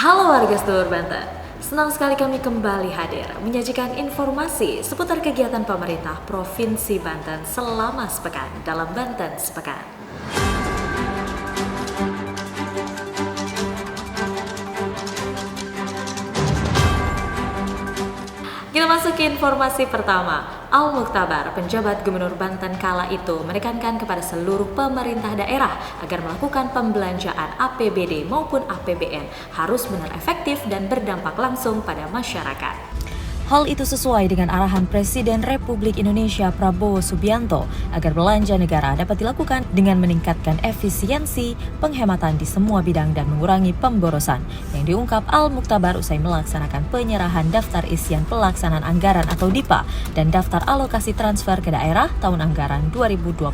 Halo warga sedulur Banten, senang sekali kami kembali hadir menyajikan informasi seputar kegiatan pemerintah Provinsi Banten selama sepekan dalam Banten Sepekan. Kita masuk ke informasi pertama. Al-Mukhtabar, penjabat Gubernur Banten kala itu, menekankan kepada seluruh pemerintah daerah agar melakukan pembelanjaan APBD maupun APBN harus benar efektif dan berdampak langsung pada masyarakat. Hal itu sesuai dengan arahan Presiden Republik Indonesia Prabowo Subianto agar belanja negara dapat dilakukan dengan meningkatkan efisiensi, penghematan di semua bidang dan mengurangi pemborosan, yang diungkap Al-Mukhtabar usai melaksanakan penyerahan daftar isian pelaksanaan anggaran atau DIPA dan daftar alokasi transfer ke daerah tahun anggaran 2025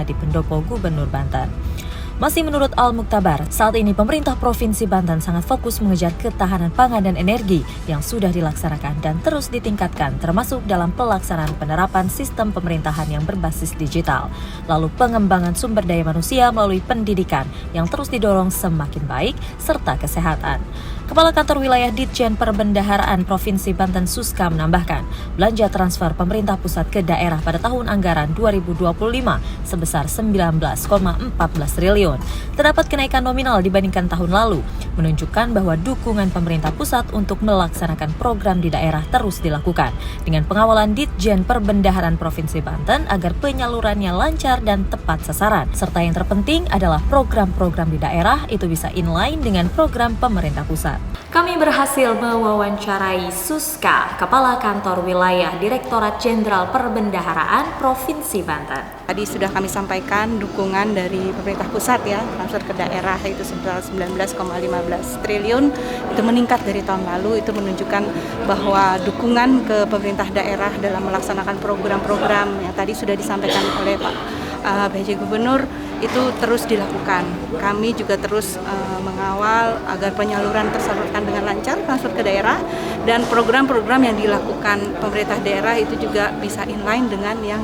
di Pendopo Gubernur Banten. Masih menurut Al-Mukhtabar, saat ini pemerintah Provinsi Banten sangat fokus mengejar ketahanan pangan dan energi yang sudah dilaksanakan dan terus ditingkatkan, termasuk dalam pelaksanaan penerapan sistem pemerintahan yang berbasis digital. Lalu pengembangan sumber daya manusia melalui pendidikan yang terus didorong semakin baik, serta kesehatan. Kepala Kantor Wilayah Ditjen Perbendaharaan Provinsi Banten Suska menambahkan, belanja transfer pemerintah pusat ke daerah pada tahun anggaran 2025 sebesar 19,14 triliun. Terdapat kenaikan nominal dibandingkan tahun lalu, menunjukkan bahwa dukungan pemerintah pusat untuk melaksanakan program di daerah terus dilakukan dengan pengawalan Ditjen Perbendaharaan Provinsi Banten agar penyalurannya lancar dan tepat sasaran. Serta yang terpenting adalah program-program di daerah itu bisa inline dengan program pemerintah pusat. Kami berhasil mewawancarai Suska, Kepala Kantor Wilayah Direktorat Jenderal Perbendaharaan Provinsi Banten. Tadi sudah kami sampaikan dukungan dari pemerintah pusat ya, transfer ke daerah itu sebesar 19,15 triliun, itu meningkat dari tahun lalu. Itu menunjukkan bahwa dukungan ke pemerintah daerah dalam melaksanakan program-program yang tadi sudah disampaikan oleh Pak PJ Gubernur itu terus dilakukan. Kami juga terus mengawal agar penyaluran tersalurkan dengan lancar transfer ke daerah, dan program-program yang dilakukan pemerintah daerah itu juga bisa inline dengan yang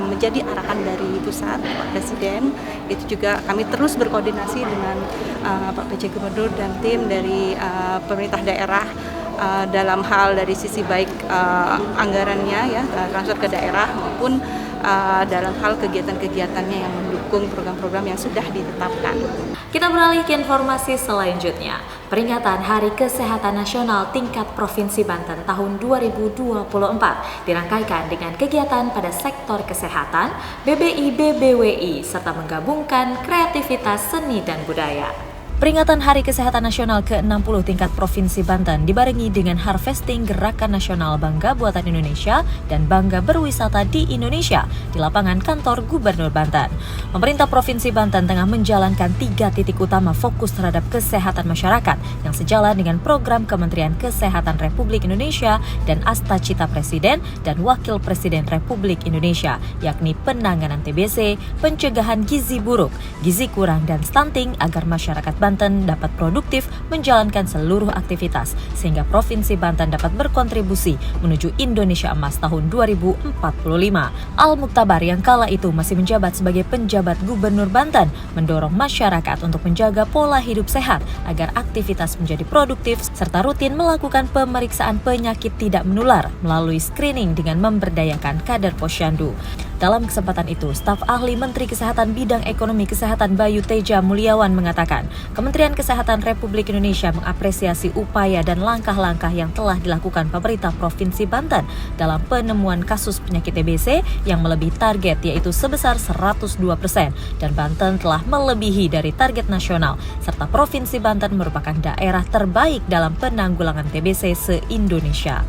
menjadi arahan dari pusat Pak Presiden. Itu juga kami terus berkoordinasi dengan Pak PJ Gubernur dan tim dari pemerintah daerah dalam hal dari sisi baik anggarannya ya, transfer ke daerah maupun dalam hal kegiatan-kegiatannya yang mendukung program-program yang sudah ditetapkan. Kita beralih ke informasi selanjutnya. Peringatan Hari Kesehatan Nasional tingkat Provinsi Banten tahun 2024 dirangkaikan dengan kegiatan pada sektor kesehatan, BBI BBWI, serta menggabungkan kreativitas seni dan budaya. Peringatan Hari Kesehatan Nasional ke-60 tingkat Provinsi Banten dibarengi dengan harvesting Gerakan Nasional Bangga Buatan Indonesia dan Bangga Berwisata di Indonesia di lapangan kantor Gubernur Banten. Pemerintah Provinsi Banten tengah menjalankan 3 titik utama fokus terhadap kesehatan masyarakat yang sejalan dengan program Kementerian Kesehatan Republik Indonesia dan Asta Cita Presiden dan Wakil Presiden Republik Indonesia, yakni penanganan TBC, pencegahan gizi buruk, gizi kurang, dan stunting agar masyarakat Banten dapat produktif menjalankan seluruh aktivitas sehingga Provinsi Banten dapat berkontribusi menuju Indonesia Emas tahun 2045. Al-Mukhtabar yang kala itu masih menjabat sebagai penjabat Gubernur Banten mendorong masyarakat untuk menjaga pola hidup sehat agar aktivitas menjadi produktif serta rutin melakukan pemeriksaan penyakit tidak menular melalui screening dengan memberdayakan kader posyandu. Dalam kesempatan itu, staf ahli Menteri Kesehatan Bidang Ekonomi Kesehatan Bayu Teja Mulyawan mengatakan, Kementerian Kesehatan Republik Indonesia mengapresiasi upaya dan langkah-langkah yang telah dilakukan pemerintah Provinsi Banten dalam penemuan kasus penyakit TBC yang melebihi target, yaitu sebesar 102%, dan Banten telah melebihi dari target nasional, serta Provinsi Banten merupakan daerah terbaik dalam penanggulangan TBC se-Indonesia.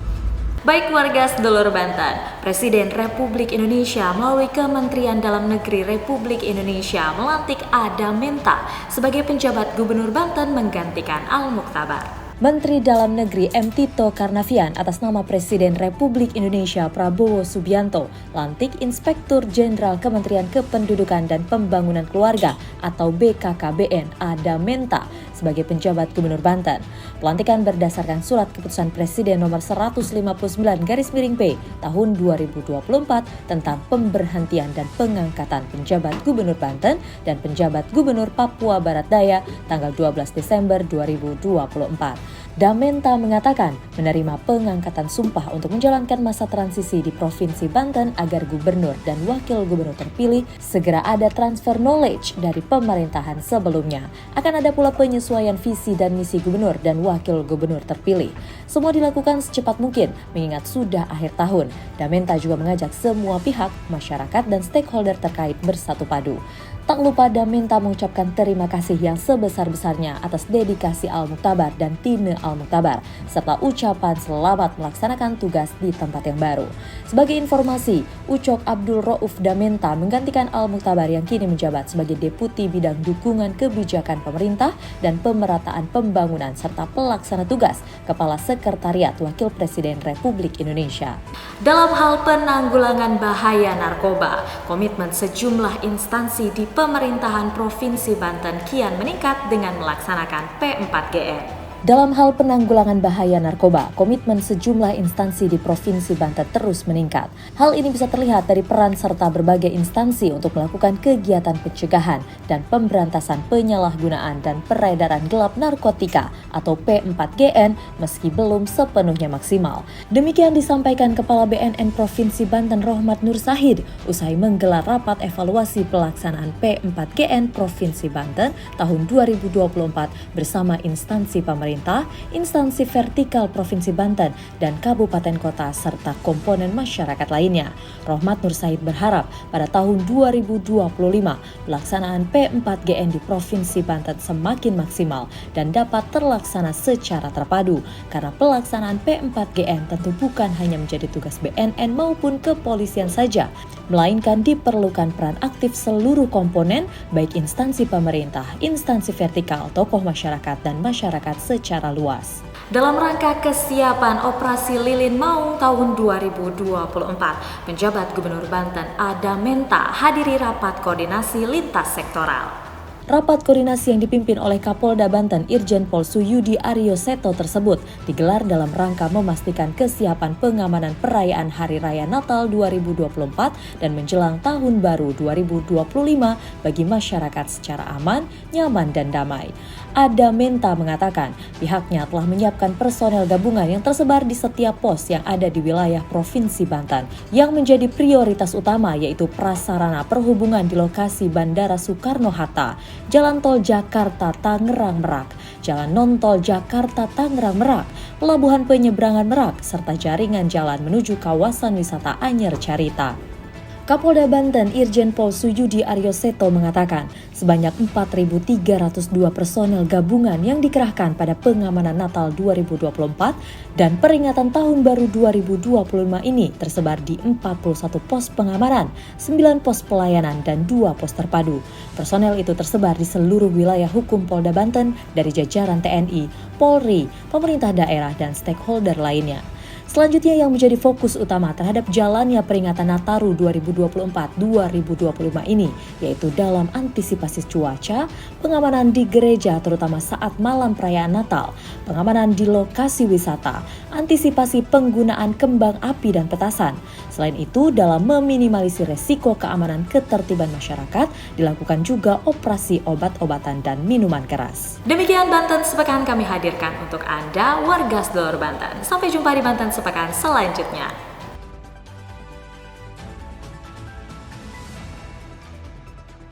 Baik warga sedulur Banten, Presiden Republik Indonesia melalui Kementerian Dalam Negeri Republik Indonesia melantik Ada Menta sebagai penjabat Gubernur Banten menggantikan Al-Mukhtabar. Menteri Dalam Negeri M. Tito Karnavian atas nama Presiden Republik Indonesia Prabowo Subianto lantik Inspektur Jenderal Kementerian Kependudukan dan Pembangunan Keluarga atau BKKBN Ada Menta sebagai penjabat Gubernur Banten. Pelantikan berdasarkan Surat Keputusan Presiden nomor 159/P tahun 2024 tentang pemberhentian dan pengangkatan penjabat Gubernur Banten dan penjabat Gubernur Papua Barat Daya tanggal 12 Desember 2024. Damenta mengatakan menerima pengangkatan sumpah untuk menjalankan masa transisi di Provinsi Banten agar gubernur dan wakil gubernur terpilih segera ada transfer knowledge dari pemerintahan sebelumnya. Akan ada pula penyesuaian visi dan misi gubernur dan wakil gubernur terpilih. Semua dilakukan secepat mungkin mengingat sudah akhir tahun. Damenta juga mengajak semua pihak, masyarakat dan stakeholder terkait bersatu padu. Tak lupa Damenta mengucapkan terima kasih yang sebesar-besarnya atas dedikasi Al-Muktabar dan Tine Al-Muktabar, serta ucapan selamat melaksanakan tugas di tempat yang baru. Sebagai informasi, Ucok Abdul Rauf Damenta menggantikan Al-Muktabar yang kini menjabat sebagai Deputi Bidang Dukungan Kebijakan Pemerintah dan Pemerataan Pembangunan serta Pelaksana Tugas Kepala Sekretariat Wakil Presiden Republik Indonesia. Dalam hal penanggulangan bahaya narkoba, komitmen sejumlah instansi di pemerintahan Provinsi Banten kian meningkat dengan melaksanakan P4GN. Dalam hal penanggulangan bahaya narkoba, komitmen sejumlah instansi di Provinsi Banten terus meningkat. Hal ini bisa terlihat dari peran serta berbagai instansi untuk melakukan kegiatan pencegahan dan pemberantasan penyalahgunaan dan peredaran gelap narkotika atau P4GN meski belum sepenuhnya maksimal. Demikian disampaikan Kepala BNN Provinsi Banten Rohmat Nur Sahid usai menggelar rapat evaluasi pelaksanaan P4GN Provinsi Banten tahun 2024 bersama instansi pemerintah, instansi vertikal Provinsi Banten, dan kabupaten kota serta komponen masyarakat lainnya. Rohmat Nur Sahid berharap pada tahun 2025 pelaksanaan P4GN di Provinsi Banten semakin maksimal dan dapat terlaksana secara terpadu karena pelaksanaan P4GN tentu bukan hanya menjadi tugas BNN maupun kepolisian saja, melainkan diperlukan peran aktif seluruh komponen baik instansi pemerintah, instansi vertikal, tokoh masyarakat dan masyarakat secara luas. Dalam rangka kesiapan Operasi Lilin Maung tahun 2024, penjabat Gubernur Banten Damenta hadiri rapat koordinasi lintas sektoral. Rapat koordinasi yang dipimpin oleh Kapolda Banten Irjen Pol Suyudi Aryo Seto tersebut digelar dalam rangka memastikan kesiapan pengamanan perayaan Hari Raya Natal 2024 dan menjelang Tahun Baru 2025 bagi masyarakat secara aman, nyaman, dan damai. Damenta mengatakan pihaknya telah menyiapkan personel gabungan yang tersebar di setiap pos yang ada di wilayah Provinsi Banten. Yang menjadi prioritas utama yaitu prasarana perhubungan di lokasi Bandara Soekarno-Hatta, Jalan Tol Jakarta-Tangerang Merak, Jalan Non-Tol Jakarta-Tangerang Merak, Pelabuhan Penyeberangan Merak, serta jaringan jalan menuju kawasan wisata Anyer Carita. Kapolda Banten Irjen Pol Suyudi Aryo Seto mengatakan sebanyak 4.302 personel gabungan yang dikerahkan pada pengamanan Natal 2024 dan peringatan Tahun Baru 2025 ini tersebar di 41 pos pengamanan, 9 pos pelayanan, dan 2 pos terpadu. Personel itu tersebar di seluruh wilayah hukum Polda Banten dari jajaran TNI, Polri, pemerintah daerah, dan stakeholder lainnya. Selanjutnya yang menjadi fokus utama terhadap jalannya peringatan Nataru 2024-2025 ini, yaitu dalam antisipasi cuaca, pengamanan di gereja terutama saat malam perayaan Natal, pengamanan di lokasi wisata, antisipasi penggunaan kembang api dan petasan. Selain itu, dalam meminimalisir resiko keamanan ketertiban masyarakat, dilakukan juga operasi obat-obatan dan minuman keras. Demikian Banten Sepekan kami hadirkan untuk Anda, warga seluruh Banten. Sampai jumpa di Banten Sepekan selanjutnya.